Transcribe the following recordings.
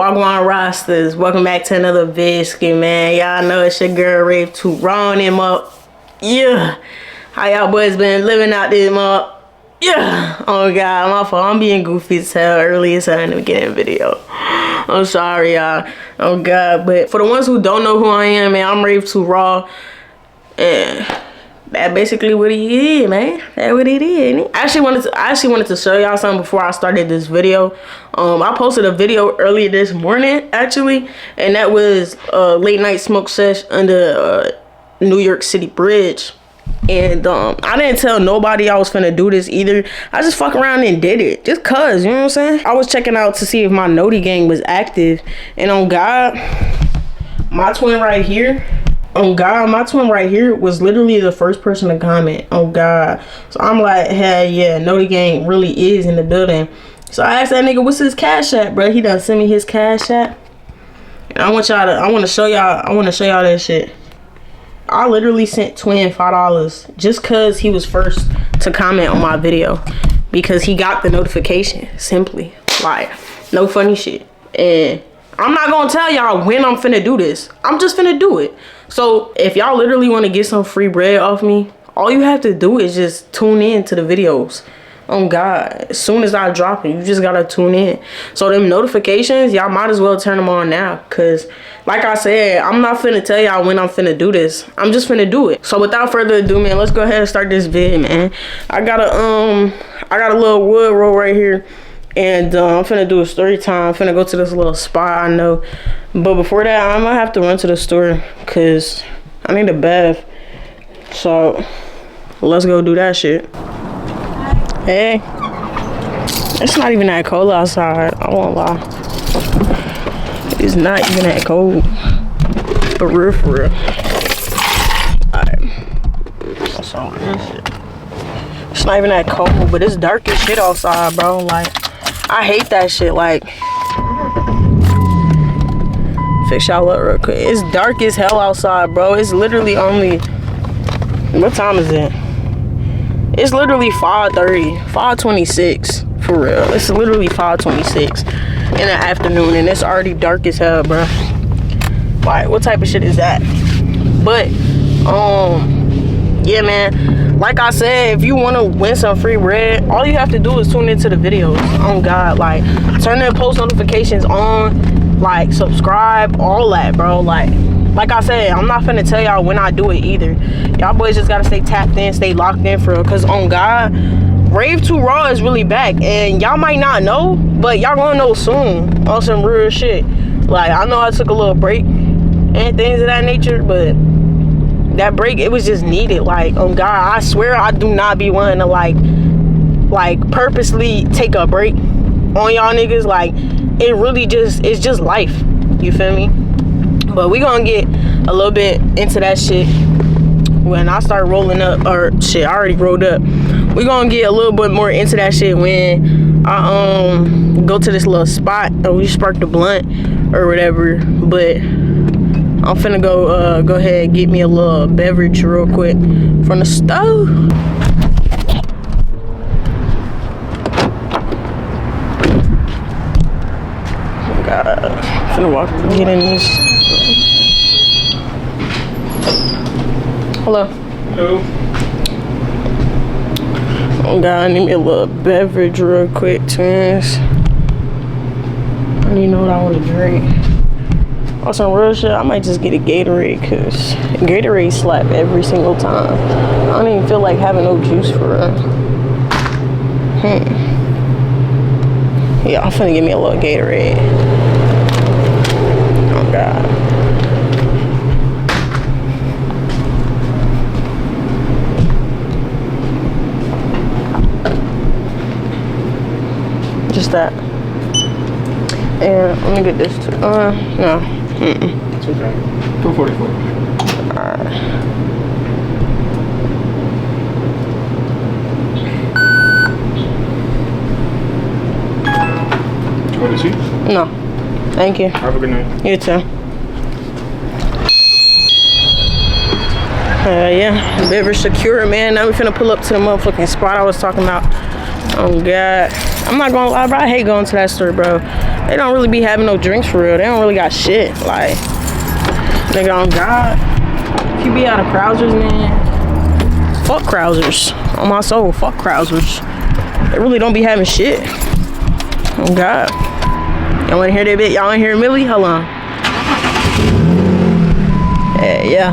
Wagwan Rosters, welcome back to another Visky, man. Y'all know it's your girl Rave 2 rolling him up. Yeah. How y'all boys been living out this month? Yeah. Oh god, my fault. I'm being goofy as hell early as hell in the beginning video. I'm sorry, y'all. Oh god. But for the ones who don't know who I am, man, I'm Rave 2 Raw. And that's basically what he is, man. That's what it is. I actually wanted to show y'all something before I started this video. I posted a video earlier this morning, actually, and that was a late night smoke sesh under New York City Bridge. And I didn't tell nobody I was finna do this either. I just fuck around and did it, just cause, you know what I'm saying? I was checking out to see if my Noti gang was active, and on God, my twin right here. Oh god, my twin right here was literally the first person to comment. Oh god. So I'm like, hey, yeah, Noti gang really is in the building. So I asked that nigga, what's his cash app, bro? He done sent me his cash app. And I want to show y'all that shit. I literally sent twin $5 just cause he was first to comment on my video, because he got the notification. Simply, like, no funny shit. And I'm not gonna tell y'all when I'm finna do this. I'm just finna do it. So if y'all literally want to get some free bread off me, all you have to do is just tune in to the videos. Oh god, as soon as I drop it, you just gotta tune in. So them notifications, y'all might as well turn them on now, cause like I said, I'm not finna tell y'all when I'm finna do this. I'm just finna do it. So without further ado, man, let's go ahead and start this vid, man. I got a little wood roll right here. And I'm finna do a story time. I'm finna go to this little spot I know. But before that, I'm gonna have to run to the store because I need a bath. So let's go do that shit. Hey, it's not even that cold outside. I won't lie. It's not even that cold. For real, for real. Alright. That's all this shit. It's not even that cold, but it's dark as shit outside, bro. Like, I hate that shit. Like, fix y'all up real quick. It's dark as hell outside, bro. It's literally only, what time is it? It's literally 5:30, 5:26, for real. It's literally 5:26 in the afternoon, and it's already dark as hell, bro. Like, what type of shit is that? But yeah, man, like I said, if you want to win some free bread, all you have to do is tune into the videos. Oh god, like, turn the post notifications on, like, subscribe, all that, bro. Like I said, I'm not finna tell y'all when I do it either. Y'all boys just gotta stay tapped in, stay locked in for real, cause on god, Rave 2 Raw is really back, and y'all might not know, but y'all gonna know soon on some real shit. Like, I know I took a little break and things of that nature, but that break, it was just needed. Like, oh god, I swear I do not be wanting to like purposely take a break on y'all niggas. Like, it really just, it's just life, you feel me? But we gonna get a little bit into that shit when I start rolling up, or shit, I already rolled up. We gonna get a little bit more into that shit when I go to this little spot and we spark the blunt or whatever. But I'm finna go ahead and get me a little beverage real quick from the stove. Oh god, I'm finna walk, get in this. Hello. Hello. Oh god, I need me a little beverage real quick, twins. I don't even know what I want to drink. On some real shit, I might just get a Gatorade, cause Gatorade slap every single time. I don't even feel like having no juice for real. Yeah, I'm finna give me a little Gatorade. Oh god. Just that. And let me get this too. No. It's okay. 244. Alright. You want to see? No. Thank you. Have a good night. You too. Yeah. Beverage secure, man. Now we finna pull up to the motherfucking spot I was talking about. Oh god. I'm not gonna lie, bro. I hate going to that store, bro. They don't really be having no drinks for real. They don't really got shit. Like, nigga, on God. If you be out of Krausers, man, fuck Krausers. On my soul, fuck Krausers. They really don't be having shit. Oh God. Y'all wanna hear that bit? Y'all wanna hear Millie? Hold on. Yeah.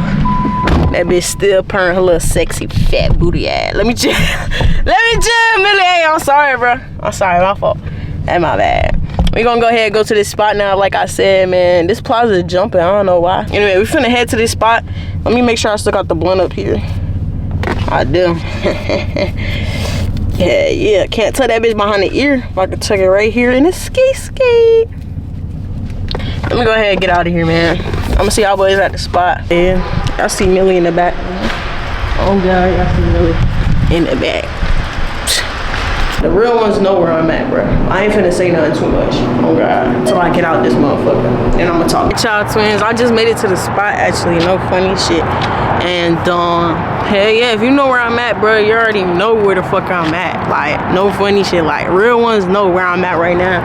That bitch still purring her little sexy fat booty ass. Let me chill. Let me chill, Millie. Hey, I'm sorry, bro. I'm sorry, my fault. That's my bad. We gonna go ahead and go to this spot now. Like I said, man, this plaza is jumping. I don't know why. Anyway, we finna head to this spot. Let me make sure I still got the blunt up here. I do. Yeah. Can't tuck that bitch behind the ear. If I could tuck it right here in the ski. Let me go ahead and get out of here, man. I'm gonna see y'all boys at the spot. Yeah, I see Millie in the back. Oh God, I see Millie in the back. The real ones know where I'm at, bro. I ain't finna say nothing too much. Oh God, until I get out this motherfucker, and I'ma talk. Y'all twins, I just made it to the spot. Actually, no funny shit. And hell yeah, if you know where I'm at, bro, you already know where the fuck I'm at. Like, no funny shit. Like, real ones know where I'm at right now.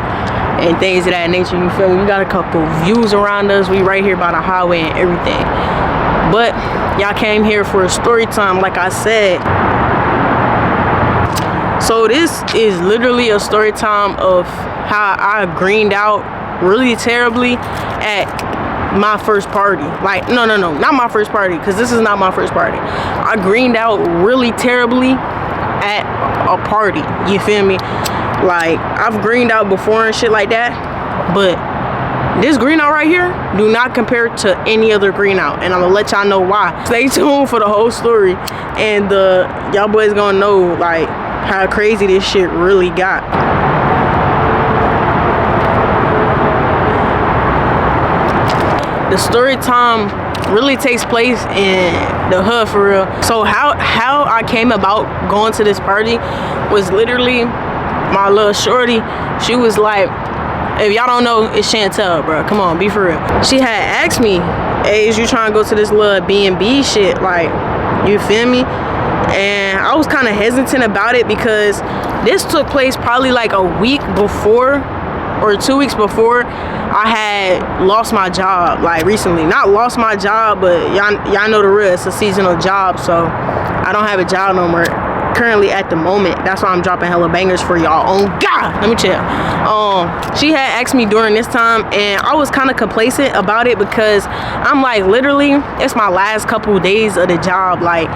And things of that nature, you feel me? We got a couple views around us. We right here by the highway and everything. But y'all came here for a story time, like I said. So this is literally a story time of how I greened out really terribly at my first party. Like, no, not my first party, because this is not my first party. I greened out really terribly at a party, you feel me? Like, I've greened out before and shit like that, but this green out right here do not compare to any other green out, and I'm gonna let y'all know why. Stay tuned for the whole story, and y'all boys gonna know like how crazy this shit really got. The story time really takes place in the hood for real. So how I came about going to this party was literally my little shorty. She was like, if y'all don't know, it's Chantel, bro. Come on, be for real. She had asked me, hey, is you trying to go to this little B&B shit? Like, you feel me? And I was kind of hesitant about it because this took place probably like a week before or 2 weeks before I had lost my job, like recently. Not lost my job, but y'all know the real. It's a seasonal job, so I don't have a job no more currently at the moment. That's why I'm dropping hella bangers for y'all. Oh God, let me chill. She had asked me during this time, and I was kind of complacent about it because I'm like, literally, it's my last couple days of the job. Like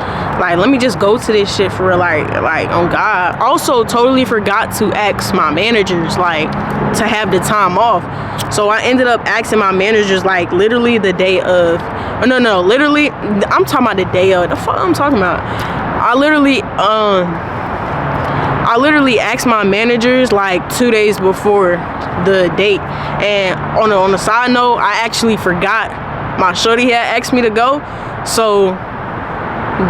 let me just go to this shit for real. Like oh God. Also, totally forgot to ask my managers like to have the time off. So I ended up asking my managers like literally the day of. No, literally, I'm talking about the day of. The fuck I'm talking about. I literally asked my managers like 2 days before the date, and on the side note, I actually forgot my shorty had asked me to go, so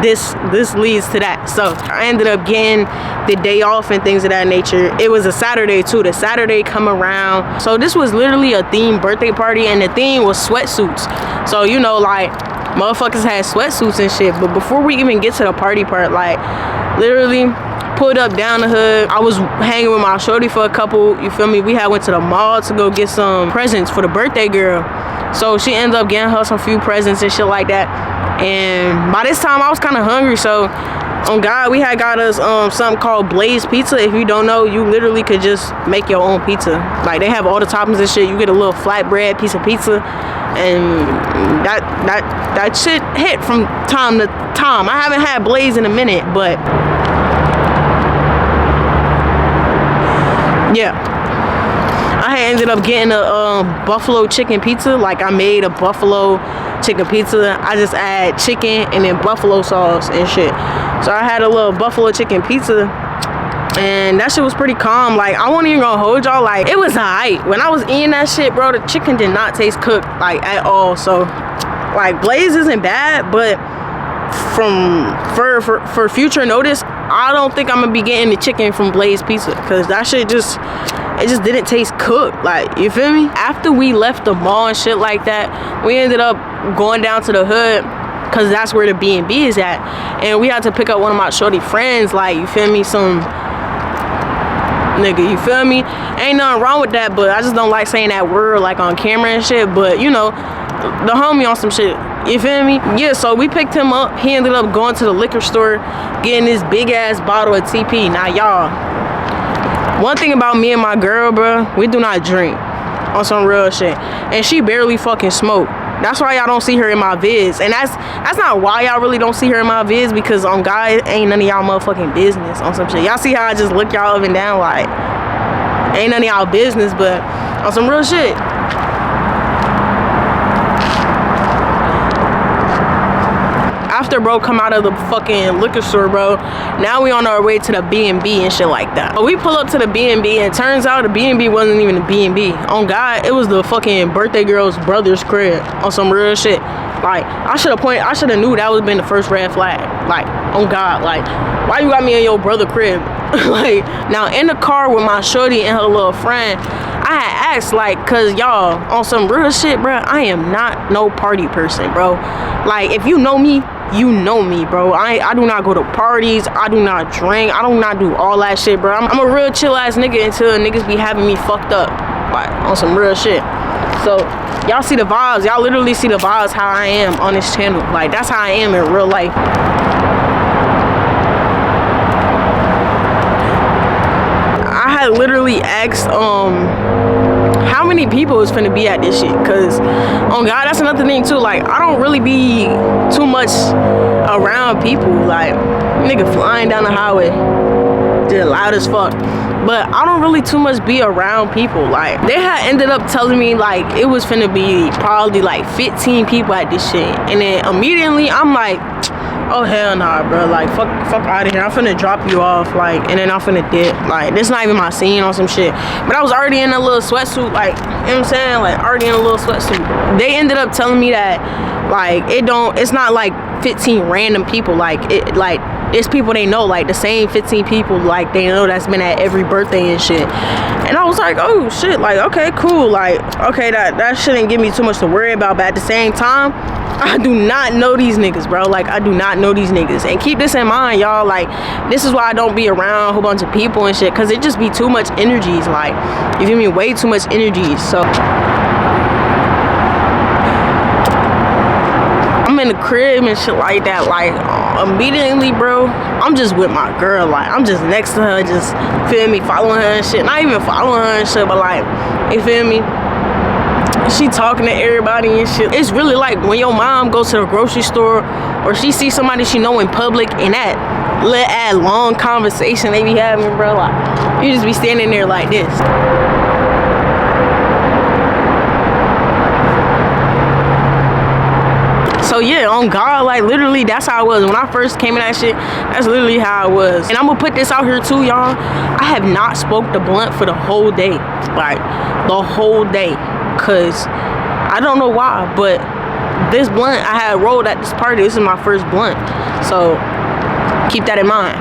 this leads to that. So I ended up getting the day off and things of that nature. It was a Saturday too. The Saturday come around, so this was literally a themed birthday party, and the theme was sweatsuits. So you know, like, motherfuckers had sweatsuits and shit. But before we even get to the party part, like, literally pulled up down the hood. I was hanging with my shorty for a couple, you feel me? We had went to the mall to go get some presents for the birthday girl. So she ended up getting her some few presents and shit like that. And by this time I was kind of hungry, so on God, we had got us something called Blaze Pizza. If you don't know, you literally could just make your own pizza. Like, they have all the toppings and shit. You get a little flatbread piece of pizza, and that shit hit from time to time. I haven't had Blaze in a minute, but yeah, I had ended up getting a buffalo chicken pizza. Like, I made a buffalo chicken pizza. I just add chicken and then buffalo sauce and shit. So I had a little buffalo chicken pizza, and that shit was pretty calm. Like, I wasn't even gonna hold y'all, like, it was alright. When I was eating that shit, bro, the chicken did not taste cooked, like, at all. So, like, Blaze isn't bad, but for future notice, I don't think I'm gonna be getting the chicken from Blaze Pizza, because that shit just didn't taste cooked. Like, you feel me? After we left the mall and shit like that, we ended up going down to the hood, because that's where the B&B is at, and we had to pick up one of my shorty friends, like, you feel me, some nigga, you feel me? Ain't nothing wrong with that, but I just don't like saying that word like on camera and shit. But you know, the homie on some shit, you feel me? Yeah, so we picked him up. He ended up going to the liquor store, getting this big ass bottle of TP. Now y'all, one thing about me and my girl, bro, we do not drink on some real shit, and she barely fucking smoke. That's why y'all don't see her in my vids, and that's not why y'all really don't see her in my vids, because on God, ain't none of y'all motherfucking business on some shit. Y'all see how I just look y'all up and down like ain't none of y'all business, but on some real shit. After bro come out of the fucking liquor store, bro, now we on our way to the B&B and shit like that. But we pull up to the B&B, and turns out the B&B wasn't even the B&B. On God, it was the fucking birthday girl's brother's crib on some real shit. Like, I should have knew that would have been the first red flag. Like, on God, like, why you got me in your brother crib? Like, now in the car with my shorty and her little friend, I had asked, like, cause y'all, on some real shit, bro, I am not no party person, bro. Like, if you know me, you know me, bro. I do not go to parties. I do not drink. I do not do all that shit, bro. I'm a real chill ass nigga until niggas be having me fucked up, like, on some real shit. So y'all see the vibes. Y'all literally see the vibes how I am on this channel. Like, that's how I am in real life. I had literally asked how many people is finna be at this shit, cause on God, that's another thing too. Like, I don't really be too much around people. Like, nigga flying down the highway, just loud as fuck. But I don't really too much be around people. Like, they had ended up telling me like it was finna be probably like 15 people at this shit, and then immediately I'm like, oh hell nah, bro. Like, fuck out of here. I'm finna drop you off, like, and then I'm finna dip. Like, this not even my scene on some shit. But I was already in a little sweatsuit, like, you know what I'm saying? Like, already in a little sweatsuit. They ended up telling me that, like, it's not like 15 random people. Like, it's people they know, like the same 15 people, like, they know that's been at every birthday and shit. And I was like, oh shit, like, okay, cool. Like, okay, that shouldn't give me too much to worry about. But at the same time, I do not know these niggas, bro. Like, I do not know these niggas. And keep this in mind, y'all. Like, this is why I don't be around a whole bunch of people and shit, because it just be too much energies. Like, you feel me? Way too much energies. So I'm in the crib and shit like that. Like, immediately, bro, I'm just with my girl. Like, I'm just next to her, just, feel me, following her and shit. Not even following her and shit, but like, you feel me? She talking to everybody and shit. It's really like when your mom goes to the grocery store, or she sees somebody she know in public, and that long conversation they be having, bro. Like, you just be standing there like this. So yeah, on God, like, literally that's how I was when I first came in that shit. That's literally how I was. And I'm gonna put this out here too, y'all. I have not smoked the blunt for the whole day. Like, the whole day. Cause I don't know why, but this blunt I had rolled at this party, this is my first blunt. So keep that in mind.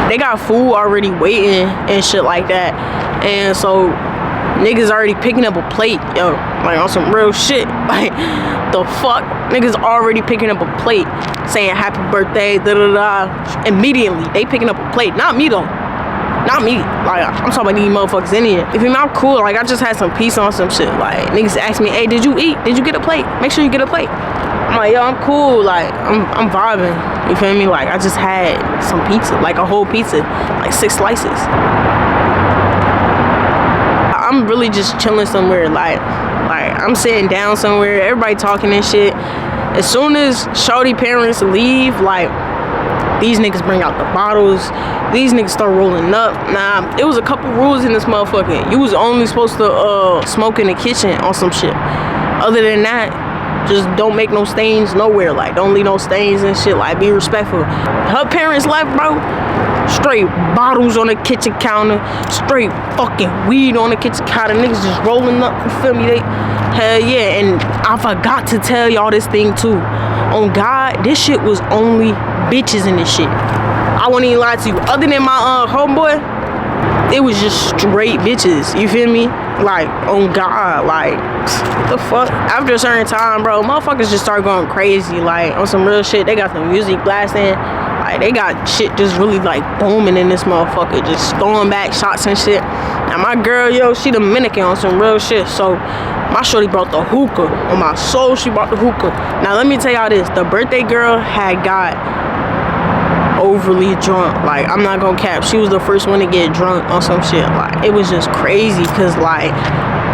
They got food already waiting and shit like that. And so niggas already picking up a plate, yo, like, on some real shit. Like, the fuck? Niggas already picking up a plate, saying happy birthday, da-da-da. Immediately, they picking up a plate. Not me, though. Not me. Like, I'm talking about these motherfuckers in here. If you know, I'm cool. Like, I just had some peace on some shit. Like, niggas ask me, hey, did you eat? Did you get a plate? Make sure you get a plate. I'm like, yo, I'm cool. Like, I'm vibing. You feel me? Like, I just had some pizza. Like, a whole pizza. Like, 6 slices. I'm really just chilling somewhere. Like I'm sitting down somewhere. Everybody talking and shit. As soon as shorty parents leave, like, these niggas bring out the bottles. These niggas start rolling up. Nah, it was a couple rules in this motherfucker. You was only supposed to smoke in the kitchen on some shit. Other than that, just don't make no stains nowhere. Like, don't leave no stains and shit. Like, be respectful. Her parents left, bro. Straight bottles on the kitchen counter. Straight fucking weed on the kitchen counter. Niggas just rolling up, you feel me? Hell yeah. And I forgot to tell y'all this thing too. On God, this shit was only bitches in this shit. I won't even lie to you. Other than my homeboy, it was just straight bitches. You feel me? Like, oh God, like, the fuck? After a certain time, bro, motherfuckers just start going crazy, like, on some real shit. They got the music blasting, like, they got shit just really, like, booming in this motherfucker, just throwing back shots and shit. And my girl, yo, she Dominican on some real shit, so my shorty brought the hookah. On my soul, she brought the hookah. Now, let me tell y'all this. The birthday girl had got overly drunk. Like, I'm not gonna cap. She was the first one to get drunk on some shit. Like, it was just crazy because, like,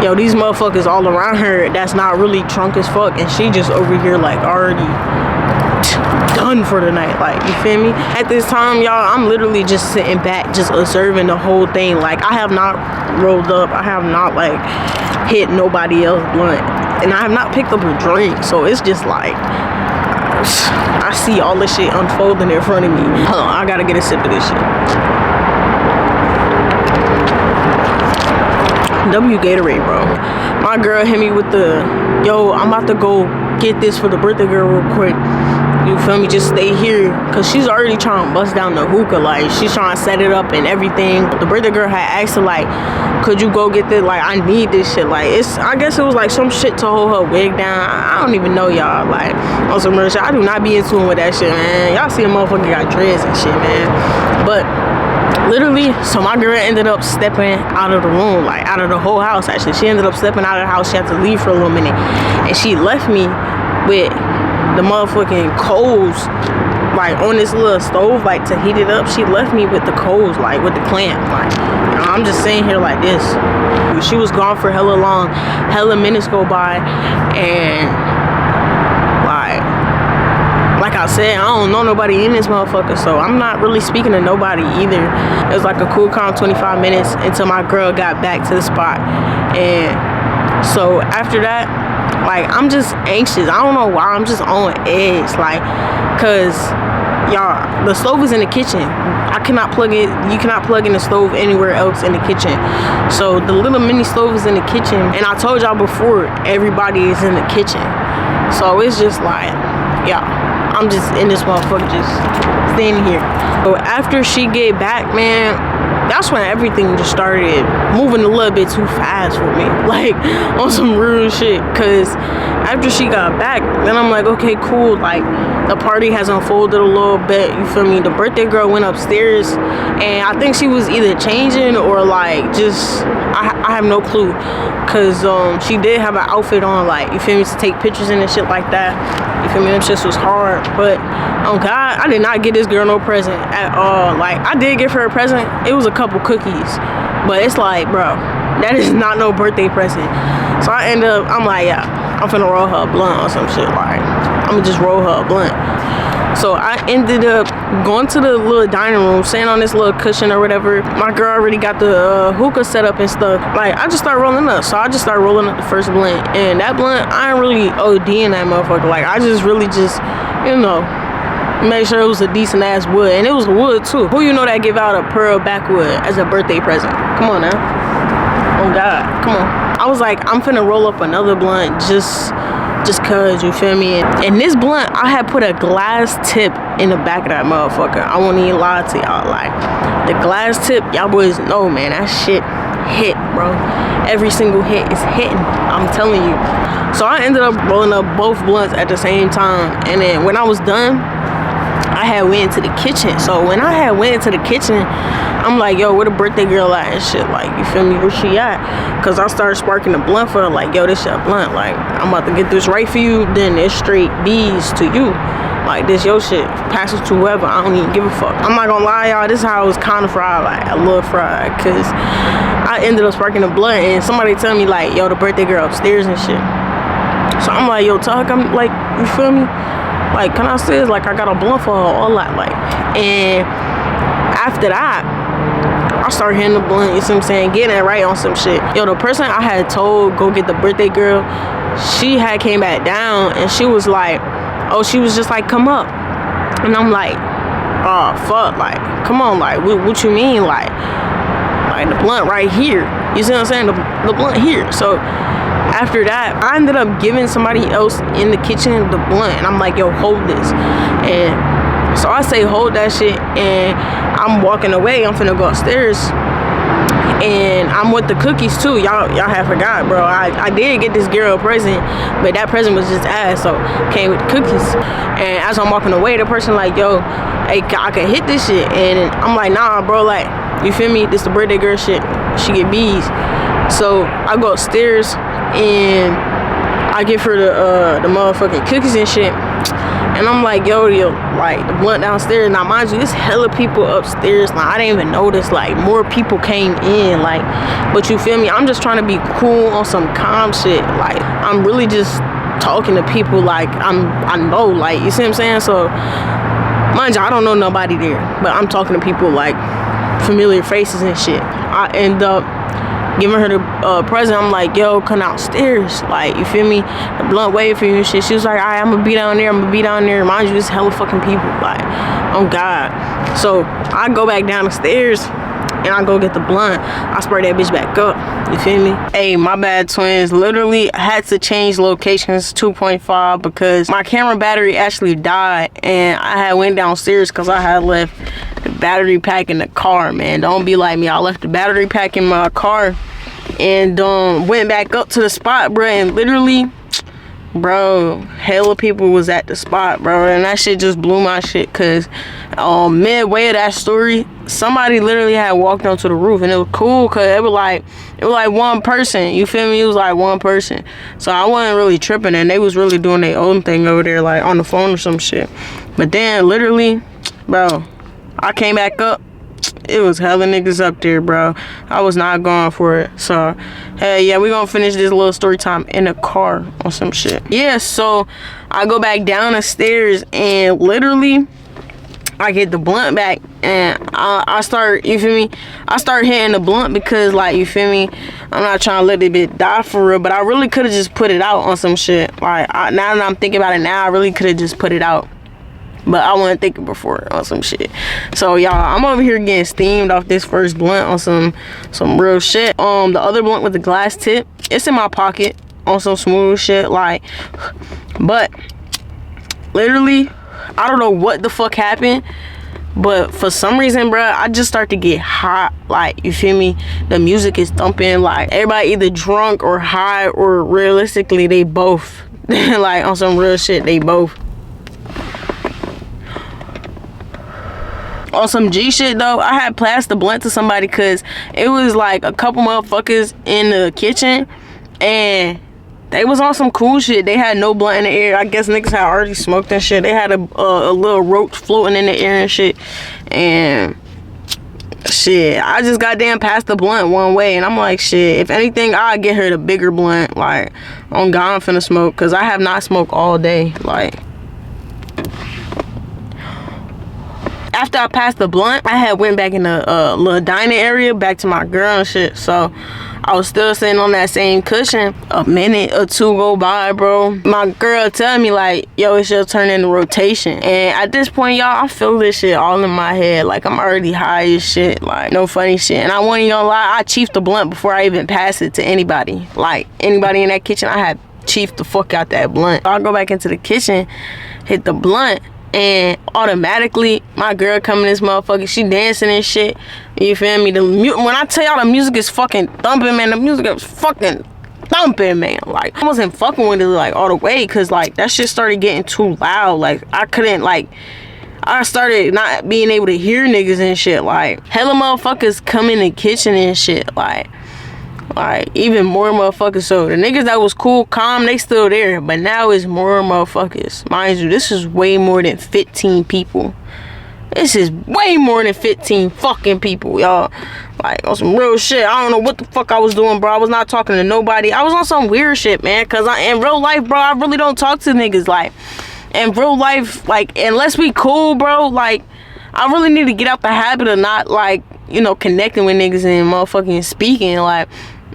yo, these motherfuckers all around her that's not really drunk as fuck. And she just over here, like, already done for the night. Like, you feel me? At this time, y'all, I'm literally just sitting back, just observing the whole thing. Like, I have not rolled up. I have not, like, hit nobody else blunt. And I have not picked up a drink. So it's just like, I see all this shit unfolding in front of me. Hold on, I gotta get a sip of this shit. W Gatorade, bro. My girl hit me with the, yo, I'm about to go get this for the birthday girl real quick. You feel me? Just stay here. Cause she's already trying to bust down the hookah. Like, she's trying to set it up and everything. The birthday girl had asked her, like, could you go get this? Like, I need this shit. Like, I guess it was like some shit to hold her wig down. I don't even know, y'all. Like, on some real shit. I do not be in tune with that shit, man. Y'all see a motherfucker got dreads and shit, man. But literally, so my girl ended up stepping out of the room, like, out of the whole house, actually. She ended up stepping out of the house. She had to leave for a little minute. And she left me with the motherfucking coals, like, on this little stove, like, to heat it up. She left me with the coals, like, with the clamp. Like, you know, I'm just sitting here like this. She was gone for hella long. Hella minutes go by. And, like I said, I don't know nobody in this motherfucker, so I'm not really speaking to nobody either. It was like a cool, calm 25 minutes until my girl got back to the spot. And so after that, like, I'm just anxious. I don't know why. I'm just on edge. Like, cause y'all, the stove is in the kitchen. I cannot plug it. You cannot plug in the stove anywhere else in the kitchen. So the little mini stove is in the kitchen. And I told y'all before, everybody is in the kitchen. So it's just like, yeah, I'm just in this motherfucker just standing here. So after she get back, man, that's when everything just started moving a little bit too fast for me, like, on some real shit. Cause after she got back, then I'm like, okay, cool, like, the party has unfolded a little bit, you feel me? The birthday girl went upstairs, and I think she was either changing or, like, just, I have no clue. Cause she did have an outfit on, like, you feel me, to take pictures and shit like that. You feel me? Them shits was hard. But oh God, I did not get this girl no present at all. Like, I did give her a present. It was a couple cookies. But it's like, bro, that is not no birthday present. So I end up, I'm like, yeah, I'm finna roll her a blunt or some shit. Like, I'm gonna just roll her a blunt. So I ended up going to the little dining room, sitting on this little cushion or whatever. My girl already got the hookah set up and stuff. Like, I just started rolling up. So I just started rolling up the first blunt. And that blunt, I ain't really ODing that motherfucker. Like, I just really just, you know, made sure it was a decent ass wood. And it was wood too. Who you know that give out a pearl backwood as a birthday present? Come on now. Oh God, come on. I was like, I'm finna roll up another blunt just cause, you feel me? And this blunt, I had put a glass tip in the back of that motherfucker. I won't even lie to y'all. Like, the glass tip, y'all boys know, man, that shit hit, bro. Every single hit is hitting, I'm telling you. So I ended up rolling up both blunts at the same time. And then when I was done, I had went into the kitchen. So when I had went into the kitchen, I'm like, yo, where the birthday girl at and shit? Like, you feel me? Where she at? Cause I started sparking the blunt for her. Like, yo, this shit blunt. Like, I'm about to get this right for you. Then it's straight B's to you. Like, this your shit. Pass it to whoever. I don't even give a fuck. I'm not gonna lie, y'all. This is how I was kind of fried. Like, I love fried. Cause I ended up sparking the blunt and somebody tell me, like, yo, the birthday girl upstairs and shit. So I'm like, yo, Tuck, I'm like, you feel me? Like, can I say, like, I got a blunt for her, all that, like. And after that, I started hitting the blunt, you see what I'm saying, getting it right on some shit. Yo, the person I had told go get the birthday girl, she had came back down and she was like, oh, she was just like, come up. And I'm like, oh, fuck, like, come on, like, what you mean, like the blunt right here. You see what I'm saying, the blunt here. So after that, I ended up giving somebody else in the kitchen the blunt. And I'm like, yo, hold this. And so I say, hold that shit. And I'm walking away. I'm finna go upstairs. And I'm with the cookies too. Y'all have forgot, bro. I did get this girl a present, but that present was just ass, so came with the cookies. And as I'm walking away, the person like, yo, hey, I can hit this shit. And I'm like, nah, bro, like, you feel me? This the birthday girl shit. She get bees. So I go upstairs and I give her the motherfucking cookies and shit. And I'm like, yo, like, the blunt downstairs. Now, mind you, there's hella people upstairs. Like, I didn't even notice, like, more people came in, like, but you feel me? I'm just trying to be cool on some calm shit. Like, I'm really just talking to people like I know, like, you see what I'm saying? So, mind you, I don't know nobody there, but I'm talking to people, like, familiar faces and shit. I end up giving her the present. I'm like, yo, come downstairs, like, you feel me? The blunt waiting for you and shit. She was like, alright, I'm gonna be down there, mind you, there's hella fucking people, like, oh god. So I go back down the stairs and I go get the blunt. I spray that bitch back up, you feel me? Hey, my bad, twins. Literally had to change locations 2.5 because my camera battery actually died, and I had went downstairs because I had left the battery pack in the car, man. Don't be like me. I left the battery pack in my car and went back up to the spot, bro, and literally, bro, hella people was at the spot, bro, and that shit just blew my shit, because midway of that story, somebody literally had walked onto the roof, and it was cool because it was like one person, you feel me? It was like one person, so I wasn't really tripping, and they was really doing their own thing over there, like on the phone or some shit. But then literally, bro, I came back up, it was hella niggas up there, bro. I was not going for it. So, hey, yeah, we gonna finish this little story time in the car or some shit. Yeah, so I go back down the stairs and literally I get the blunt back, and I start, you feel me? I start hitting the blunt because, like, you feel me? I'm not trying to let it bit die for real, but I really could have just put it out on some shit. Like, now that I'm thinking about it now, I really could have just put it out. But I wasn't thinking before on some shit. So y'all, I'm over here getting steamed off this first blunt on some real shit. The other blunt with the glass tip, it's in my pocket on some smooth shit, like, but literally, I don't know what the fuck happened, but for some reason, bro, I just start to get hot, like, you feel me? The music is thumping, like, everybody either drunk or high, or realistically, they both. Like, on some real shit, they both. On some G shit though, I had passed the blunt to somebody because it was like a couple motherfuckers in the kitchen and they was on some cool shit. They had no blunt in the air. I guess niggas had already smoked and shit. They had a little roach floating in the air and shit. And shit, I just goddamn passed the blunt one way, and I'm like, shit, if anything, I'll get her the bigger blunt. Like, on God, I'm finna smoke because I have not smoked all day. Like, after I passed the blunt, I had went back in the little dining area, back to my girl and shit. So I was still sitting on that same cushion. A minute or two go by, bro. My girl tell me like, yo, it's your turn in the rotation. And at this point, y'all, I feel this shit all in my head. Like, I'm already high as shit. Like, no funny shit. And I won't even lie, I chiefed the blunt before I even passed it to anybody. Like, anybody in that kitchen, I had chiefed the fuck out that blunt. So I go back into the kitchen, hit the blunt, and automatically my girl coming this motherfucker, she dancing and shit, you feel me? When I tell y'all the music is fucking thumping, man, the music is fucking thumping, man. Like, I wasn't fucking with it like all the way, cause like that shit started getting too loud. Like, I couldn't, like, I started not being able to hear niggas and shit. Like, hella motherfuckers come in the kitchen and shit, like even more motherfuckers. So the niggas that was cool, calm, they still there, but now it's more motherfuckers. Mind you, this is way more than 15 people. This is way more than 15 fucking people, y'all. Like, on some real shit. I don't know what the fuck I was doing, bro. I was not talking to nobody. I was on some weird shit, man, cause in real life, bro, I really don't talk to niggas. Like, in real life, like, unless we cool, bro, like, I really need to get out the habit of not, like, you know, connecting with niggas and motherfucking speaking. Like,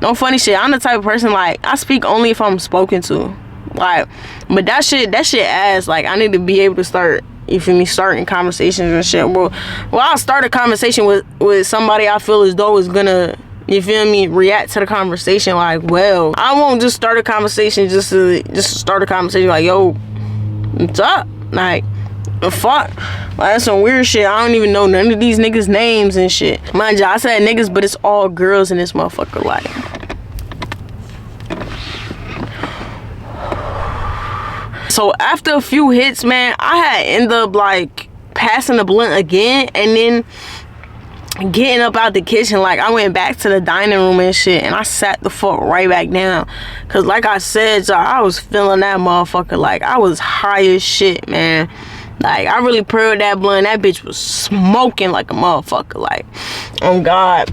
no funny shit, I'm the type of person, like, I speak only if I'm spoken to. Like, but that shit ass. Like, I need to be able to start, you feel me, starting conversations and shit. Well, I'll start a conversation with somebody I feel as though is gonna, you feel me, react to the conversation. Like, well, I won't just start a conversation just to start a conversation like, yo, what's up? Like, The fuck? Like, that's some weird shit. I don't even know none of these niggas' names and shit. Mind you, I said niggas, but it's all girls in this motherfucker. Like, so after a few hits, man, I had ended up like passing the blunt again, and then getting up out the kitchen. Like, I went back to the dining room and shit, and I sat the fuck right back down, cause like I said, y'all, I was feeling that motherfucker. Like, I was high as shit, man. Like, I really pearled that blunt. That bitch was smoking like a motherfucker. Like, oh God.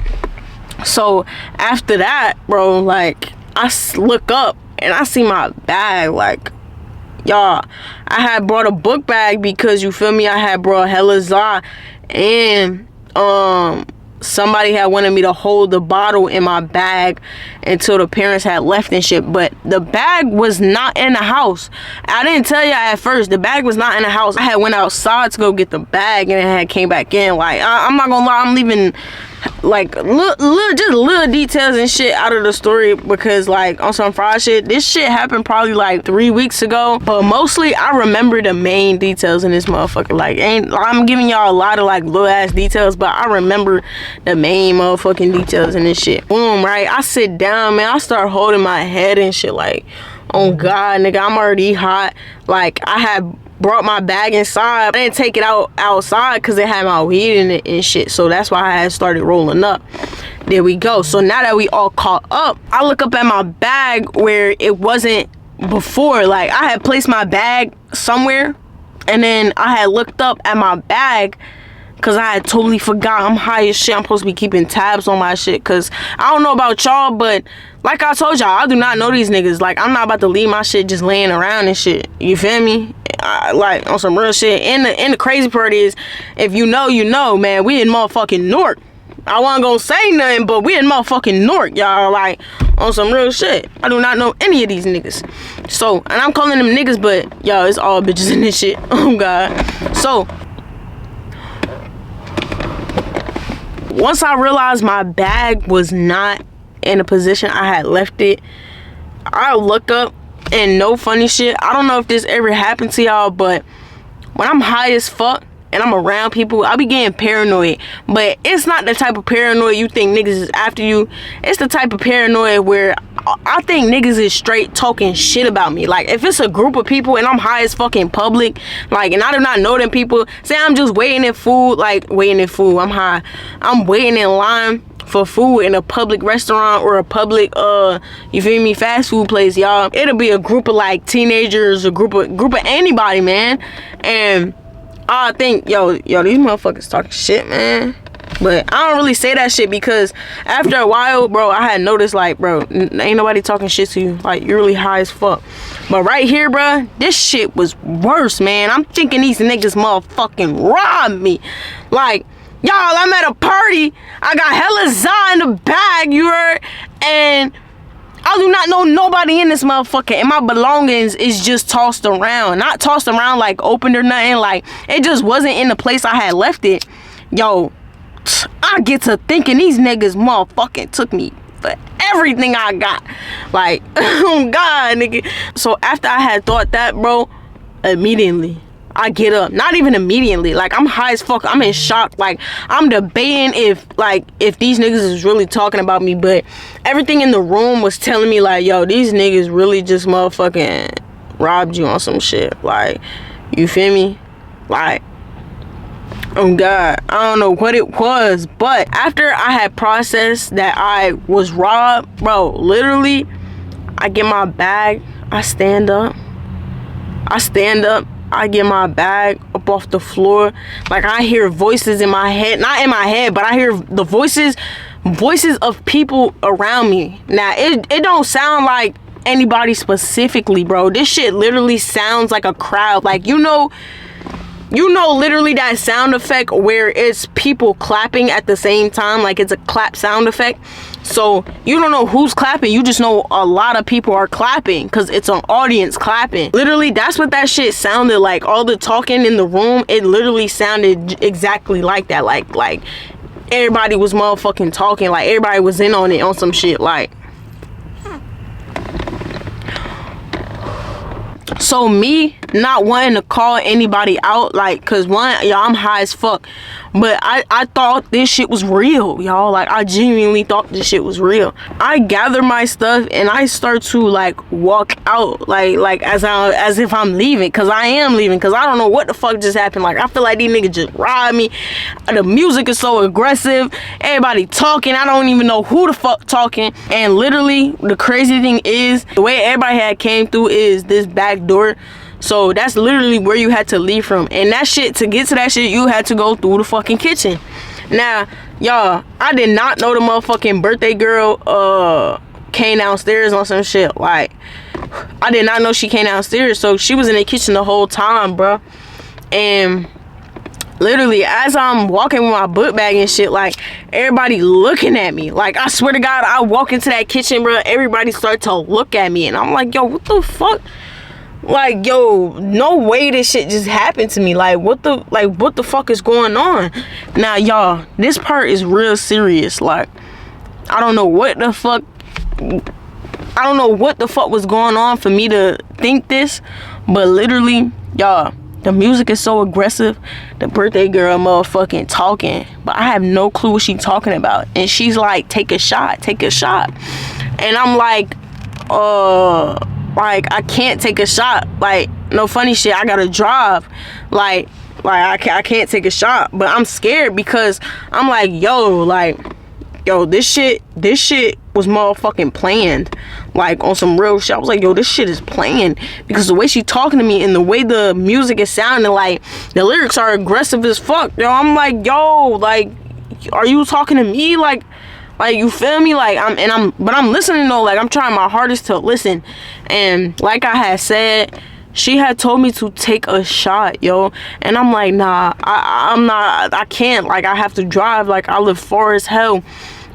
So after that, bro, like, I look up and I see my bag. Like, y'all, I had brought a book bag because, you feel me, I had brought hella za, and somebody had wanted me to hold the bottle in my bag until the parents had left and shit. But the bag was not in the house. I didn't tell you at first. The bag was not in the house. I had went outside to go get the bag, and it had came back in. Like, I'm not gonna lie, I'm leaving like just little details and shit out of the story, because like on some fraud shit, this shit happened probably like 3 weeks ago, but mostly I remember the main details in this motherfucker. Like, I'm giving y'all a lot of like little ass details, but I remember the main motherfucking details in this shit. Boom, right? I sit down, man, I start holding my head and shit. Like, oh God, nigga, I'm already hot. Like, I had brought my bag inside. I didn't take it outside because it had my weed in it and shit. So that's why I had started rolling up. There we go. So now that we all caught up, I look up at my bag where it wasn't before. Like, I had placed my bag somewhere, and then I had looked up at my bag because I had totally forgot. I'm high as shit. I'm supposed to be keeping tabs on my shit, because I don't know about y'all, but like I told y'all, I do not know these niggas. Like, I'm not about to leave my shit just laying around and shit. You feel me? Like, on some real shit. And the crazy part is, if you know, you know, man. We in motherfucking Newark. I wasn't gonna say nothing, but we in motherfucking Newark, y'all. Like, on some real shit. I do not know any of these niggas. So, and I'm calling them niggas, but y'all, it's all bitches in this shit. Oh God. So, once I realized my bag was not in the position I had left it, I look up, and no funny shit, I don't know if this ever happened to y'all, but when I'm high as fuck and I'm around people, I be getting paranoid. But it's not the type of paranoia you think niggas is after you. It's the type of paranoia where I think niggas is straight talking shit about me. Like, if it's a group of people and I'm high as fuck in public, like, and I do not know them people, say I'm just waiting in food, I'm high, I'm waiting in line for food in a public restaurant or a public you feel me, fast food place, y'all. It'll be a group of like teenagers, a group of anybody, man, and I think yo these motherfuckers talking shit, man. But I don't really say that shit, because after a while, bro, I had noticed, like, bro, ain't nobody talking shit to you. Like, you're really high as fuck. But right here, bro, this shit was worse, man. I'm thinking these niggas motherfucking robbed me. Like, y'all, I'm at a party. I got hella za in the bag, you heard? And I do not know nobody in this motherfucker, and my belongings is just tossed around. Not tossed around like opened or nothing. Like, it just wasn't in the place I had left it. Yo, I get to thinking these niggas motherfucking took me for everything I got. Like, oh God, nigga. So after I had thought that, bro, immediately I get up. Not even immediately. Like, I'm high as fuck. I'm in shock. Like, I'm debating if these niggas is really talking about me. But everything in the room was telling me, like, yo, these niggas really just motherfucking robbed you on some shit. Like, you feel me? Like, oh God, I don't know what it was. But after I had processed that I was robbed, bro, literally, I get my bag. I stand up. I get my bag up off the floor. Like, I hear voices in my head. Not in my head, but I hear the voices of people around me. Now, it don't sound like anybody specifically, bro. This shit literally sounds like a crowd. Like, you know literally that sound effect where it's people clapping at the same time. Like, it's a clap sound effect. So you don't know who's clapping, you just know a lot of people are clapping because it's an audience clapping. Literally, that's what that shit sounded like. All the talking in the room, it literally sounded exactly like that. Like everybody was motherfucking talking, like everybody was in on it on some shit. Like, so me not wanting to call anybody out, like, cause one, y'all, I'm high as fuck, but I thought this shit was real, y'all. Like, I genuinely thought this shit was real. I gather my stuff and I start to like walk out, like as if I'm leaving, cause I am leaving, cause I don't know what the fuck just happened. Like, I feel like these niggas just robbed me. The music is so aggressive, everybody talking, I don't even know who the fuck talking. And literally the crazy thing is, the way everybody had came through is this back door. So that's literally where you had to leave from. And that shit, to get to that shit, you had to go through the fucking kitchen. Now, y'all, I did not know the motherfucking birthday girl came downstairs on some shit. Like, I did not know she came downstairs. So she was in the kitchen the whole time, bro. And literally, as I'm walking with my book bag and shit, like, everybody looking at me. Like, I swear to God, I walk into that kitchen, bro, everybody start to look at me. And I'm like, yo, what the fuck? Like, yo, no way this shit just happened to me. Like, what the fuck is going on? Now, y'all, this part is real serious. Like, I don't know what the fuck was going on for me to think this, but literally, y'all, the music is so aggressive. The birthday girl motherfucking talking, but I have no clue what she's talking about. And she's like, take a shot. And I'm like, I can't take a shot. Like, no funny shit, I gotta drive. Like I can't take a shot. But I'm scared because I'm like, yo, this shit was motherfucking planned. Like, on some real shit. I was like, yo, this shit is planned. Because the way she talking to me and the way the music is sounding, like, the lyrics are aggressive as fuck. Yo, I'm like, yo, like, are you talking to me? Like, you feel me? Like, I'm listening though. Like, I'm trying my hardest to listen. And like I had said, she had told me to take a shot, yo. And I'm like, nah, I can't. Like, I have to drive. Like, I live far as hell.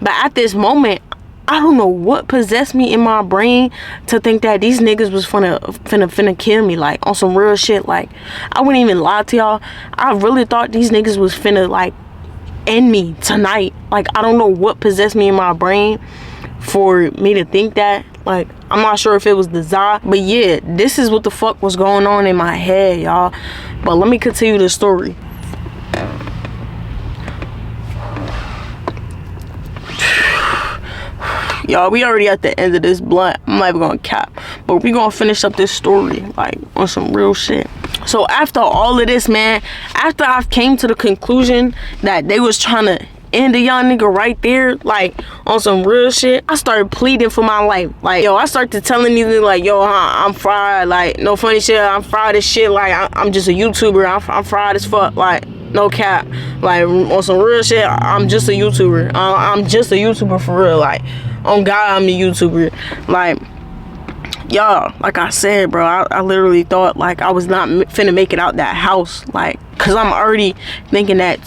But at this moment, I don't know what possessed me in my brain to think that these niggas was finna kill me, like, on some real shit. Like, I wouldn't even lie to y'all. I really thought these niggas was finna, like, end me tonight. Like, I don't know what possessed me in my brain for me to think that. Like, I'm not sure if it was the za, but yeah, this is what the fuck was going on in my head, y'all. But let me continue the story. Y'all, we already at the end of this blunt. I'm not even gonna cap, but we gonna finish up this story, like, on some real shit. So after all of this, man, after I came to the conclusion that they was trying to end a young nigga right there, like, on some real shit, I started pleading for my life. Like, yo, I started telling these niggas, like, yo, I'm fried. Like, no funny shit, I'm fried as shit. Like, I'm just a YouTuber. I'm fried as fuck. Like, no cap. Like, on some real shit, I'm just a YouTuber. I'm just a YouTuber for real. Like, on God, I'm the YouTuber. Like, y'all, like I said, bro, I literally thought, like, I was not finna make it out that house. Like, cause I'm already thinking that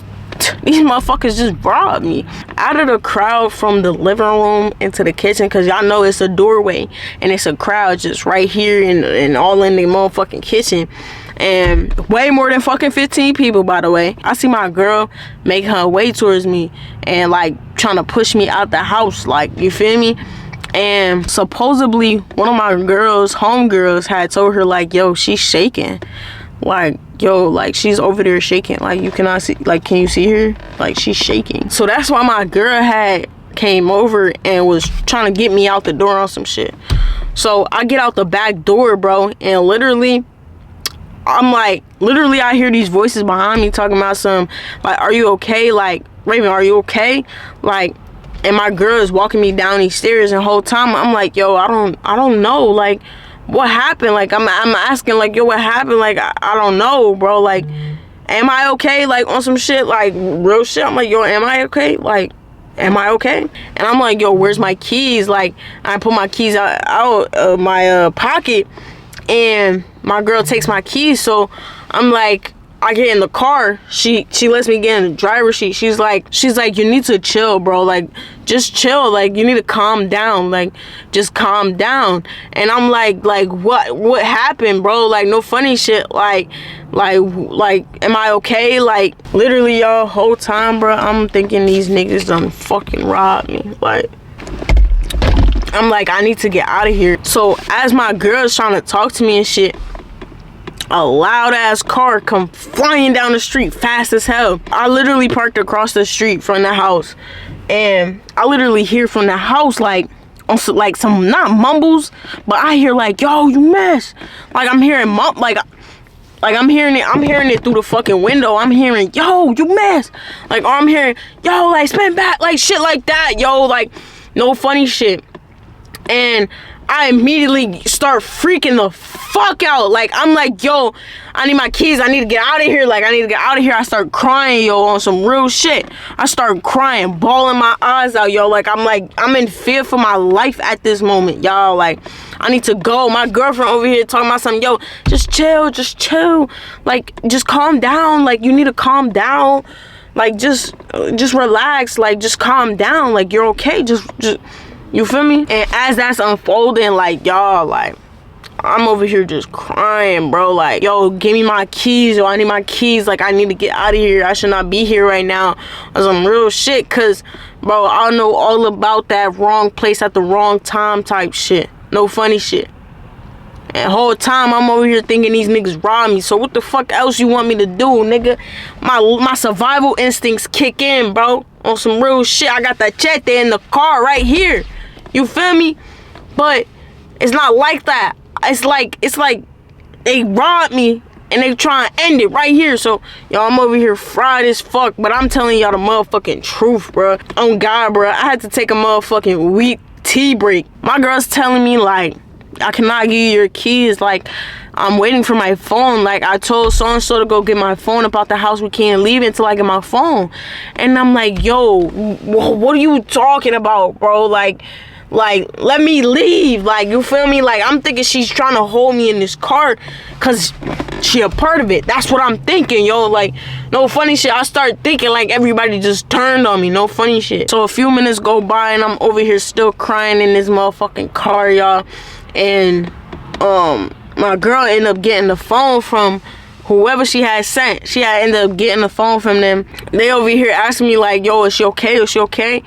these motherfuckers just robbed me. Out of the crowd from the living room into the kitchen, cause y'all know it's a doorway and it's a crowd just right here and all in the motherfucking kitchen. And way more than fucking 15 people, by the way. I see my girl make her way towards me and, like, trying to push me out the house. Like, you feel me? And supposedly one of my girls, homegirls, had told her, like, yo, she's shaking. Like, yo, like, she's over there shaking. Like, you cannot see, like, can you see her? Like, she's shaking. So that's why my girl had came over and was trying to get me out the door on some shit. So I get out the back door, bro, and literally, I'm like, literally, I hear these voices behind me talking about some, like, are you okay? Like, Raven, are you okay? Like, and my girl is walking me down these stairs, and the whole time I'm like, yo, I don't know, like, what happened? Like, I'm asking, like, yo, what happened? Like, I don't know, bro. Like, am I okay? Like, on some shit, like, real shit. I'm like, yo, am I okay? Like, am I okay? And I'm like, yo, where's my keys? Like, I put my keys out of my pocket, and my girl takes my keys. So I'm like, I get in the car, she lets me get in the driver's seat. She's like, you need to chill, bro. Like, just chill. Like, you need to calm down. Like, just calm down. And I'm like what happened, bro? Like, no funny shit. Like, am I okay? Like, literally, y'all, whole time, bro, I'm thinking these niggas done fucking robbed me. Like, I'm like, I need to get out of here. So as my girl's trying to talk to me and shit, a loud ass car come flying down the street fast as hell. I literally parked across the street from the house, and I literally hear from the house like some, not mumbles, but I hear like, yo, you mess. Like I'm hearing like I'm hearing it through the fucking window. I'm hearing, yo, you mess. Like, or I'm hearing, yo, like spin back, like shit like that, yo, like no funny shit. And I immediately start freaking the fuck out. Like, I'm like, yo, I need my keys. I need to get out of here. Like, I need to get out of here. I start crying, yo, on some real shit. I start crying, bawling my eyes out, yo. Like, I'm in fear for my life at this moment, y'all. Like, I need to go. My girlfriend over here talking about something, yo, just chill. Like, just calm down. Like, you need to calm down. Like, just relax. Like, just calm down. Like, you're okay. Just you feel me? And as that's unfolding, like, y'all, like, I'm over here just crying, bro. Like, yo, give me my keys. Yo, I need my keys. Like, I need to get out of here. I should not be here right now. On some real shit. Because, bro, I know all about that wrong place at the wrong time type shit. No funny shit. And the whole time, I'm over here thinking these niggas robbed me. So what the fuck else you want me to do, nigga? My survival instincts kick in, bro. On some real shit. I got that check there in the car right here. You feel me? But it's not like that. It's like they robbed me and they try to end it right here. So, yo, I'm over here fried as fuck. But I'm telling y'all the motherfucking truth, bro. Oh, God, bro. I had to take a motherfucking week tea break. My girl's telling me, like, I cannot give you your keys. Like, I'm waiting for my phone. Like, I told so-and-so to go get my phone about the house. We can't leave until I get my phone. And I'm like, yo, what are you talking about, bro? Like, let me leave. Like, you feel me? Like, I'm thinking she's trying to hold me in this car because she a part of it. That's what I'm thinking, yo. Like, no funny shit. I start thinking like everybody just turned on me. No funny shit. So a few minutes go by and I'm over here still crying in this motherfucking car, y'all. And my girl ended up getting the phone from whoever she had sent. She had ended up getting the phone from them. They over here asking me like, yo, is she okay? Is she okay?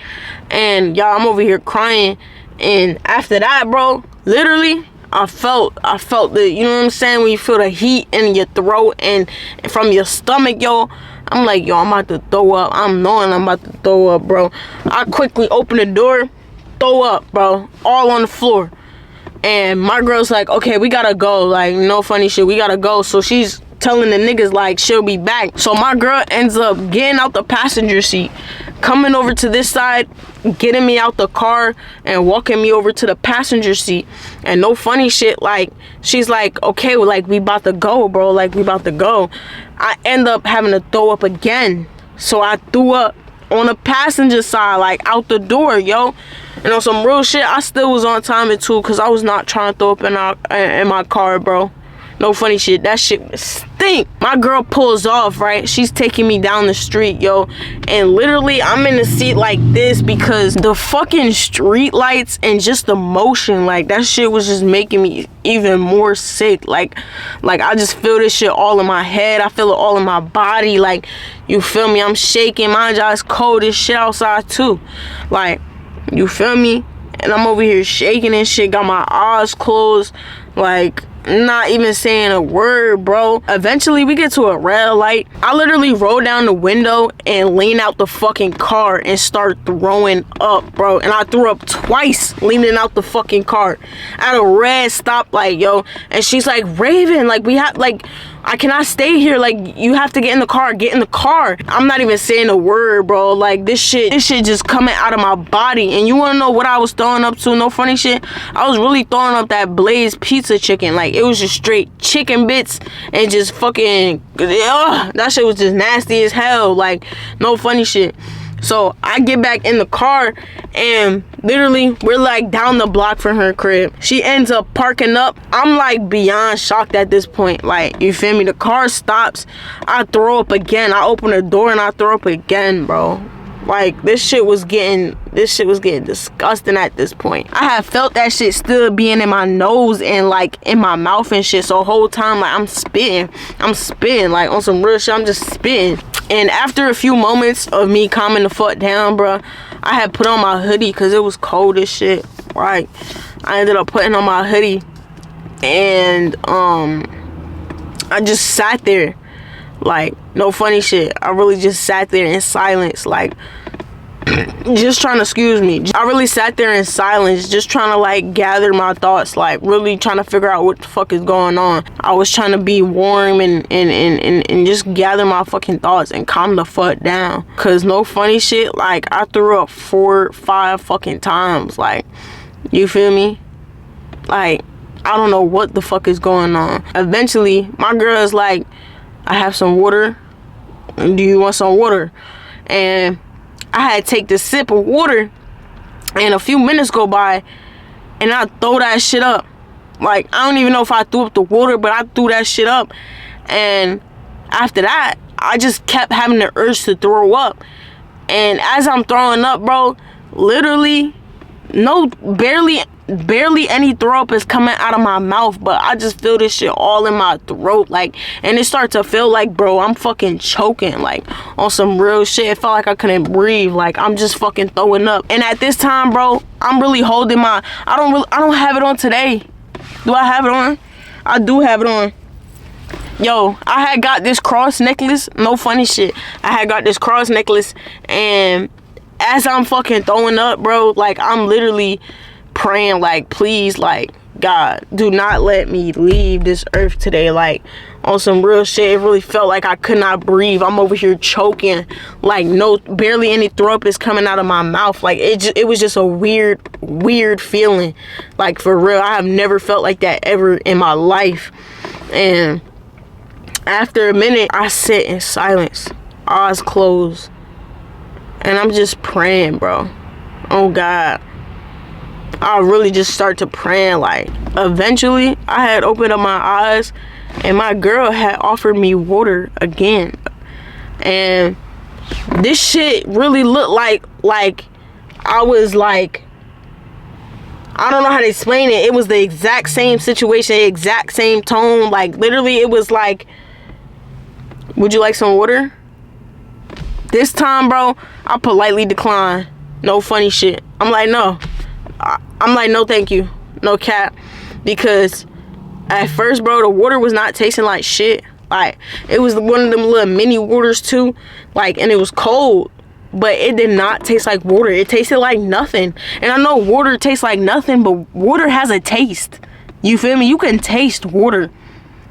And y'all, I'm over here crying. And after that, bro, literally, I felt the, you know what I'm saying, when you feel the heat in your throat and from your stomach, yo. I'm like, yo, I'm about to throw up. I'm knowing I'm about to throw up, bro. I quickly open the door, throw up, bro, all on the floor. And my girl's like, okay, we gotta go. Like, no funny shit, we gotta go. So she's telling the niggas like she'll be back. So my girl ends up getting out the passenger seat, coming over to this side, getting me out the car and walking me over to the passenger seat. And no funny shit, like, she's like, okay, well, like, we about to go, bro. Like, we about to go. I end up having to throw up again. So I threw up on the passenger side, like, out the door, yo. And on some real shit, I still was on timing too, because I was not trying to throw up in my car, bro. No funny shit. That shit stink. My girl pulls off, right? She's taking me down the street, yo. And literally, I'm in the seat like this because the fucking street lights and just the motion, like, that shit was just making me even more sick. Like I just feel this shit all in my head. I feel it all in my body. Like, you feel me? I'm shaking. Mind y'all, it's cold as shit outside too. Like, you feel me? And I'm over here shaking and shit. Got my eyes closed. Like, not even saying a word, bro. Eventually, we get to a red light. I literally roll down the window and lean out the fucking car and start throwing up, bro. And I threw up twice leaning out the fucking car at a red stoplight, yo. And she's like, Raven, like, we have, like, I cannot stay here. Like, you have to get in the car. Get in the car. I'm not even saying a word, bro. Like, this shit just coming out of my body. And you want to know what I was throwing up to? No funny shit. I was really throwing up that Blaze pizza chicken. Like, it was just straight chicken bits and just fucking, that shit was just nasty as hell. Like, no funny shit. So I get back in the car and literally we're like down the block from her crib. She ends up parking up. I'm like beyond shocked at this point. Like, you feel me? The car stops. I throw up again. I open the door and I throw up again, bro. Like, this shit was getting disgusting at this point. I have felt that shit still being in my nose and like in my mouth and shit. So the whole time, like, I'm spitting like on some real shit. I'm just spitting. And after a few moments of me calming the fuck down, bro, I had put on my hoodie because it was cold as shit. Right, I ended up putting on my hoodie and I just sat there. Like, no funny shit. I really just sat there in silence, like, just trying to, excuse me. I really sat there in silence, just trying to, like, gather my thoughts, like, really trying to figure out what the fuck is going on. I was trying to be warm and just gather my fucking thoughts and calm the fuck down. Cause no funny shit, like, I threw up 4, 5 fucking times, like, you feel me? Like, I don't know what the fuck is going on. Eventually, my girl is like, I have some water. Do you want some water? And I had to take this sip of water, and a few minutes go by, and I throw that shit up. Like, I don't even know if I threw up the water, but I threw that shit up. And after that, I just kept having the urge to throw up. And as I'm throwing up, bro, literally, barely any throw up is coming out of my mouth, but I just feel this shit all in my throat, like, and it starts to feel like, bro, I'm fucking choking, like, on some real shit. It felt like I couldn't breathe, like, I'm just fucking throwing up. And at this time, bro, I'm really holding my, I don't have it on today. Do I have it on? I do have it on. Yo, I had got this cross necklace, no funny shit, I had got this cross necklace, and as I'm fucking throwing up, bro, like, I'm literally praying, like, please, like, God, do not let me leave this earth today. Like, on some real shit, it really felt like I could not breathe. I'm over here choking, like, barely any throw up is coming out of my mouth. Like, it was just a weird feeling. Like, for real, I have never felt like that ever in my life. And after a minute, I sit in silence, eyes closed, and I'm just praying, bro. Oh God, I really just start to praying. Like, eventually I had opened up my eyes, and my girl had offered me water again. And this shit really looked like I was like, I don't know how to explain it. It was the exact same situation, exact same tone. Like, literally, it was like, would you like some water? This time, bro, I politely declined. No funny shit. I'm like, no. I'm like, no thank you. No cap. Because at first, bro, the water was not tasting like shit. Like, it was one of them little mini waters too. Like, and it was cold. But it did not taste like water. It tasted like nothing. And I know water tastes like nothing, but water has a taste. You feel me? You can taste water.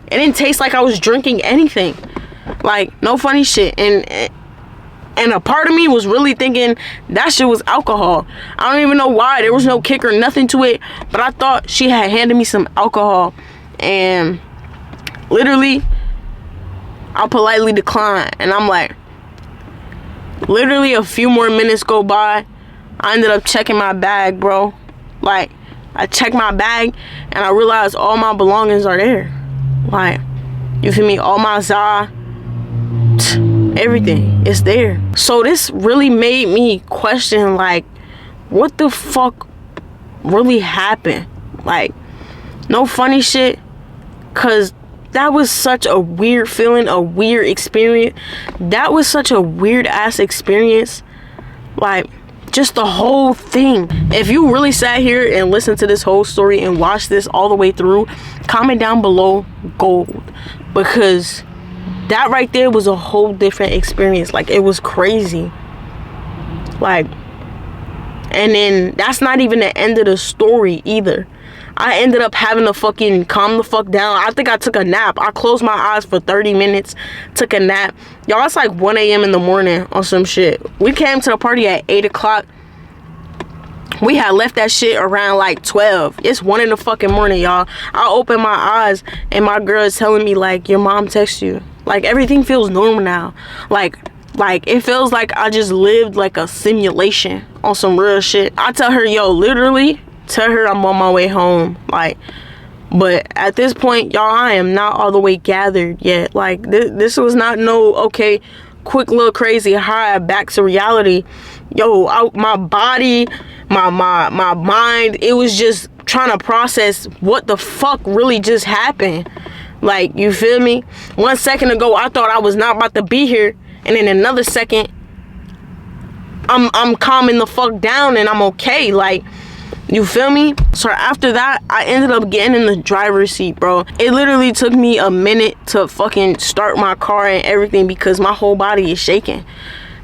It didn't taste like I was drinking anything. Like, no funny shit. And a part of me was really thinking that shit was alcohol. I don't even know why. There was no kick or nothing to it. But I thought she had handed me some alcohol. And literally, I politely declined. And I'm like, literally a few more minutes go by. I ended up checking my bag, bro. Like, I checked my bag, and I realized all my belongings are there. Like, you feel me? All my za, everything is there. So this really made me question, like, what the fuck really happened? Like, no funny shit, cause that was such a weird feeling, a weird experience. That was such a weird ass experience. Like, just the whole thing. If you really sat here and listened to this whole story and watched this all the way through, comment down below gold, because that right there was a whole different experience. Like, it was crazy. Like, and then that's not even the end of the story either. I ended up having to fucking calm the fuck down. I think I took a nap. I closed my eyes for 30 minutes, took a nap. Y'all, it's like 1 a.m. in the morning on some shit. We came to the party at 8 o'clock. We had left that shit around like 12. It's 1 in the fucking morning, y'all. I open my eyes, and my girl is telling me, like, your mom texts you. Like, everything feels normal now. Like it feels like I just lived like a simulation on some real shit. I tell her, yo, literally, tell her I'm on my way home. Like, but at this point, y'all, I am not all the way gathered yet. Like, this was not no, okay, quick little crazy high back to reality. Yo, my body, my mind, it was just trying to process what the fuck really just happened. Like, you feel me? 1 second ago, I thought I was not about to be here, and in another second, I'm calming the fuck down and I'm okay. Like, You feel me? So after that, I ended up getting in the driver's seat, bro. It literally took me a minute to fucking start my car and everything because my whole body is shaking.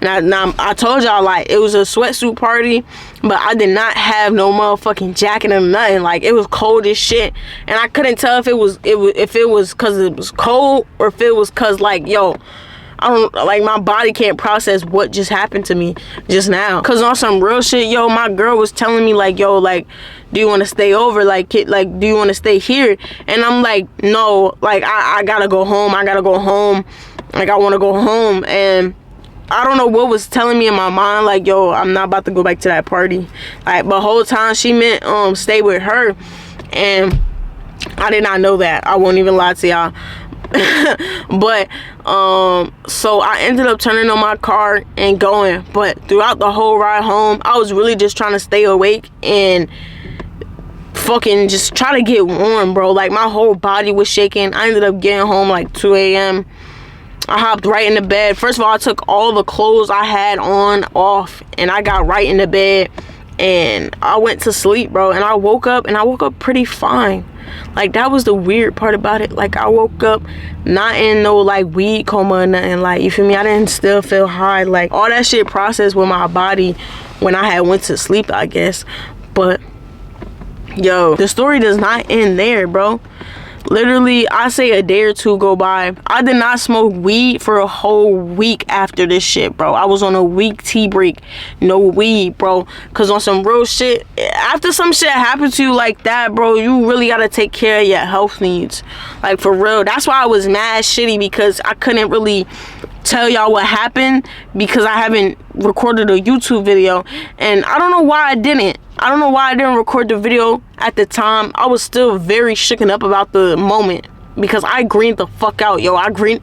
Now I told y'all, like, it was a sweatsuit party, but I did not have no motherfucking jacket or nothing. Like, it was cold as shit, and I couldn't tell if it was because it was cold or if it was because, like, yo, I don't, like, my body can't process what just happened to me just now. Cause on some real shit, yo, my girl was telling me, like, yo, like, do you want to stay over? Like, do you want to stay here? And I'm like, no, like, I gotta go home. Like, I want to go home. And I don't know what was telling me in my mind, like, yo, I'm not about to go back to that party. Like, but whole time she meant stay with her, and I did not know that. I won't even lie to y'all. But so I ended up turning on my car and going. But throughout the whole ride home, I was really just trying to stay awake and fucking just try to get warm, bro. Like, my whole body was shaking. I ended up getting home like 2 a.m. I hopped right in the bed. First of all, I took all the clothes I had on off, and I got right in the bed, and I went to sleep, bro. And I woke up pretty fine. Like, that was the weird part about it. Like, I woke up not in no, like, weed coma or nothing. Like, you feel me? I didn't still feel high. Like, all that shit processed with my body when I had went to sleep, I guess. But, yo, the story does not end there, bro. Literally, I say a day or two go by. I did not smoke weed for a whole week after this shit, bro. I was on a week tea break. No weed, bro. Because on some real shit, after some shit happens to you like that, bro, you really got to take care of your health needs. Like, for real. That's why I was mad shitty, because I couldn't really tell y'all what happened because I haven't recorded a YouTube video. And I don't know why I didn't. I don't know why I didn't record the video at the time. I was still very shooken up about the moment because I greened the fuck out, yo. I threw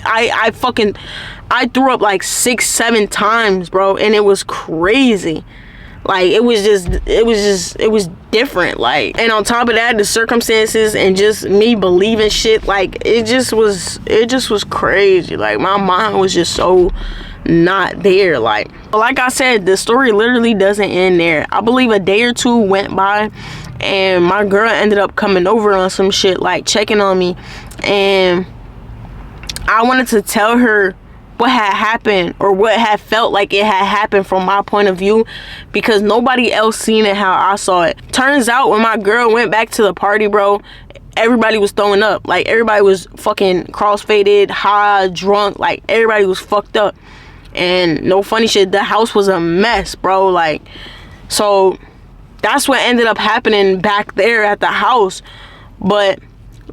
up like 6-7 times, bro, and it was crazy. Like, it was different. Like, and on top of that, the circumstances and just me believing shit, like, it just was crazy. Like, my mind was just so not there. Like I said, the story literally doesn't end there. I believe a day or two went by, and my girl ended up coming over on some shit, like checking on me, and I wanted to tell her what had happened, or what had felt like it had happened from my point of view, because nobody else seen it how I saw it. Turns out when my girl went back to the party, bro, everybody was throwing up. Like, everybody was fucking cross-faded, high, drunk. Like, everybody was fucked up. And no funny shit, the house was a mess, bro. Like, so that's what ended up happening back there at the house. But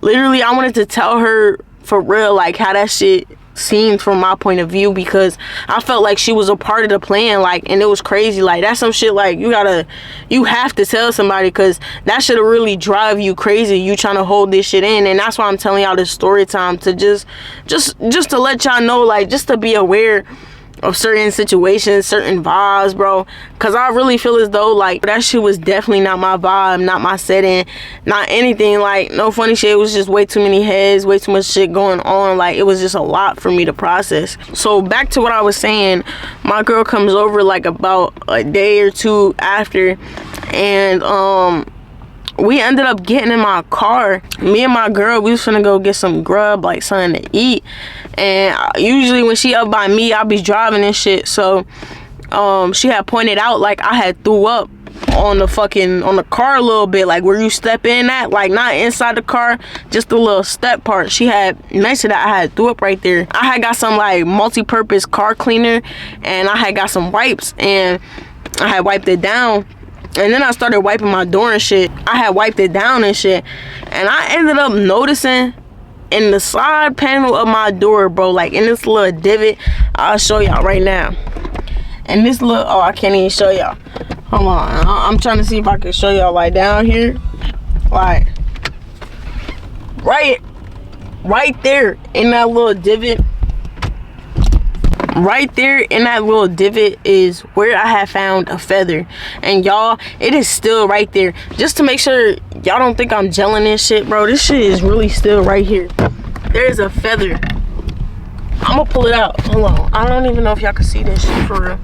literally, I wanted to tell her for real, like, how that shit seemed from my point of view, because I felt like she was a part of the plan. Like, and it was crazy. Like, that's some shit, like, you have to tell somebody, because that shit'll really drive you crazy, you trying to hold this shit in. And that's why I'm telling y'all this story time, to just to let y'all know, like, just to be aware of certain situations, certain vibes, bro. Because I really feel as though, like, that shit was definitely not my vibe, not my setting, not anything. Like, no funny shit, it was just way too many heads, way too much shit going on. Like, it was just a lot for me to process. So back to what I was saying, my girl comes over like about a day or two after, and we ended up getting in my car. Me and my girl, we was finna go get some grub, like something to eat. And usually when she up by me, I'll be driving and shit. So she had pointed out, like, I had threw up on the car a little bit, like where you step in at, like not inside the car, just the little step part. She had mentioned that I had threw up right there. I had got some like multi-purpose car cleaner, and I had got some wipes, and I had wiped it down. And then I started wiping my door and shit. I had wiped it down and shit. And I ended up noticing in the side panel of my door, bro, like in this little divot. I'll show y'all right now. And this little, oh, I can't even show y'all. Hold on. I'm trying to see if I can show y'all, like, down here. Like, right there in that little divot. Right there in that little divot is where I have found a feather. And y'all, it is still right there. Just to make sure y'all don't think I'm gelling this shit, bro, this shit is really still right here. There's a feather. I'm gonna pull it out. Hold on. I don't even know if y'all can see this shit for real.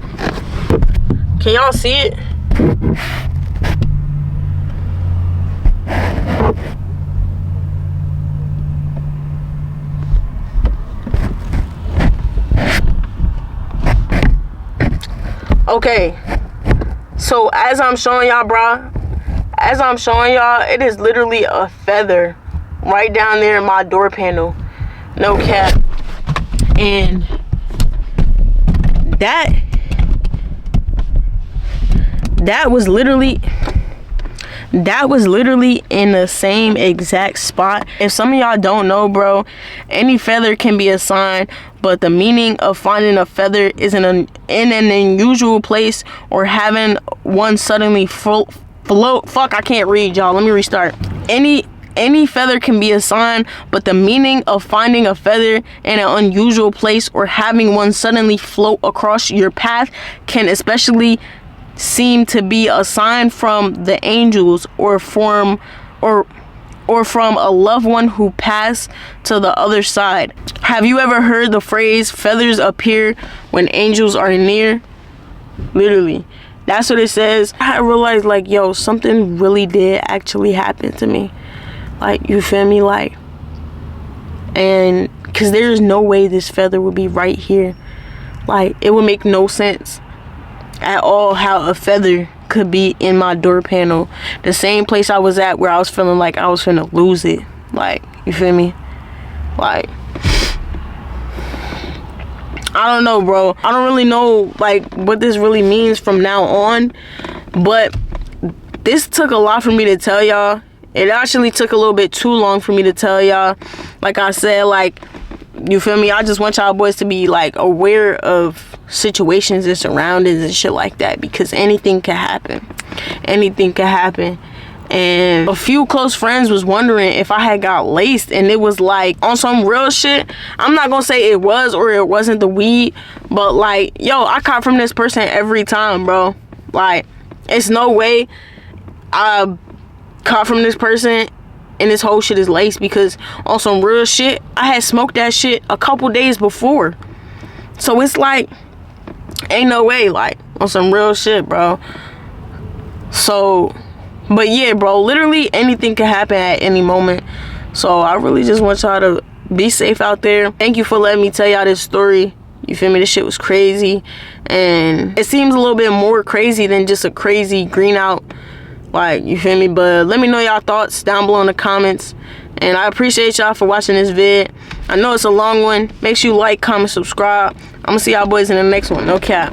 Can y'all see it? Okay, so as I'm showing y'all, bro, it is literally a feather right down there in my door panel. No cap. And that was literally in the same exact spot. If some of y'all don't know, bro, any feather can be a sign, but the meaning of finding a feather is in an unusual place or having one suddenly float. Fuck, I can't read, y'all. Let me restart. Any feather can be a sign, but the meaning of finding a feather in an unusual place or having one suddenly float across your path can especially seem to be a sign from the angels or from a loved one who passed to the other side. Have you ever heard the phrase feathers appear when angels are near? Literally, that's what it says. I realized, like, yo, something really did actually happen to me. Like, you feel me? Like, and because there's no way this feather would be right here. Like, it would make no sense at all how a feather could be in my door panel, the same place I was at where I was feeling like I was finna lose it. Like, you feel me? Like, I don't know, bro. I don't really know, like, what this really means from now on, but this took a lot for me to tell y'all. It actually took a little bit too long for me to tell y'all. Like I said, like, you feel me? I just want y'all boys to be, like, aware of situations and surroundings and shit like that, because anything could happen. Anything could happen. And a few close friends was wondering if I had got laced, and it was like on some real shit. I'm not gonna say it was or it wasn't the weed, but like, yo, I caught from this person every time, bro. Like, it's no way I caught from this person and this whole shit is laced, because on some real shit, I had smoked that shit a couple days before. So it's like, ain't no way, like, on some real shit, bro. So, but yeah, bro, literally anything can happen at any moment. So I really just want y'all to be safe out there. Thank you for letting me tell y'all this story. You feel me? This shit was crazy, and it seems a little bit more crazy than just a crazy green out. Like, you feel me? But let me know y'all thoughts down below in the comments, and I appreciate y'all for watching this vid. I know it's a long one. Make sure you like, comment, subscribe. I'm gonna see y'all boys in the next one. No cap.